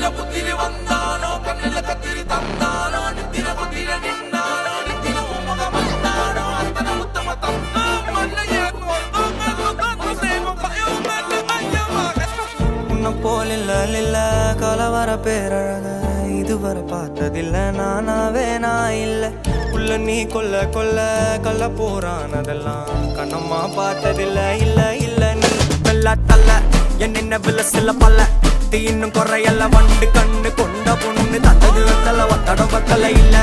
சித்திர புத்திரி வந்தானோ கண்ணில கத்திரி தந்தானோ நித்திர புத்திர நின்னானோ நித்திர உமக வந்தானோ அத்தன முத்தம தந்தா மண்ணைய உன்னை போல் இல்ல கலவர பேரழக இதுவரை பார்த்ததில்ல நானாவே நான் இல்ல உள்ள நீ கொல்ல கொல்ல கல்ல போறானதெல்லாம் கண்ணம்மா பார்த்ததில்ல இல்ல நீ வெள்ள தள்ள என்ன வில சில பல்ல இன்னும் குறையல்ல வண்டு கண்ணு கொண்ட பொண்ணு தந்தது வெத்தல ஒத்தடம் பத்தல இல்ல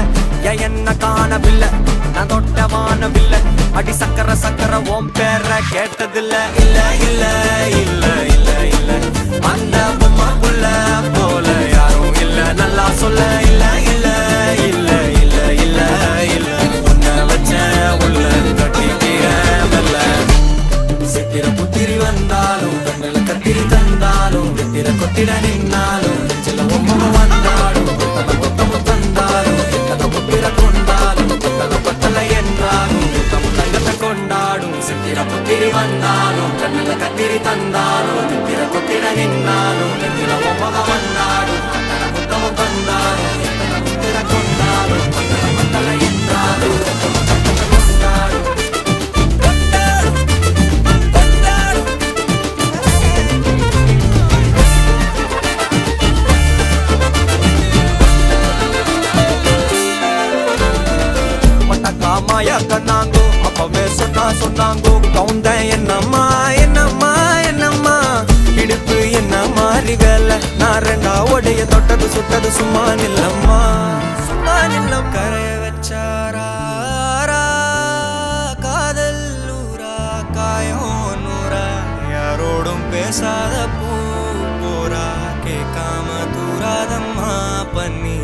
என்ன காணவில்லை நான் தொட்ட வானவில்லை அடி சக்கர ஓம் பேர கேட்டதில்ல இல்ல அந்த பொம்மாக்குள்ள போல யாரும் இல்ல நல்லா சொல்ல இல்ல உன்னை வச்ச உள்ள கட்டிக்கிற மெல்ல சித்திர புத்திரி வந்தாலும் கண்ணில கத்திரி தந்தாலும் வெத்திர கொத்திட நின்னாலும் நெஞ்சில ஒம்ம வந்தாலும் கொத்தம தந்தாலும் எத்தனை புத்திர கொண்டாலும் பத்தலை என்றாலும் தங்கத்தை கொண்டாடும் சித்திர புத்திரி வந்தாலும் கண்ணில கத்திரி தந்தாலும் வெத்திர கொத்திட நின்னாலும் நெஞ்சில ஒம்ம வந்தாலும் கொத்தம தந்தாலும் எத்தனை புத்திர கொண்டாலும் பத்தலை என்றாலும் மாயா கண்ணாங்கோ அப்பவே சொன்னாங்கோ கவுந்த என்னம்மா இடுப்பு என்ன மாறி வேலை நான் ரெண்டா உடைய தொட்டது சுட்டது சும்மா நில்லம்மா கரைய வச்சாரா காதல் ஊரா காயம் நூறா யாரோடும் பேசாத பூ போரா கேட்காம தூராதம்மா பண்ணி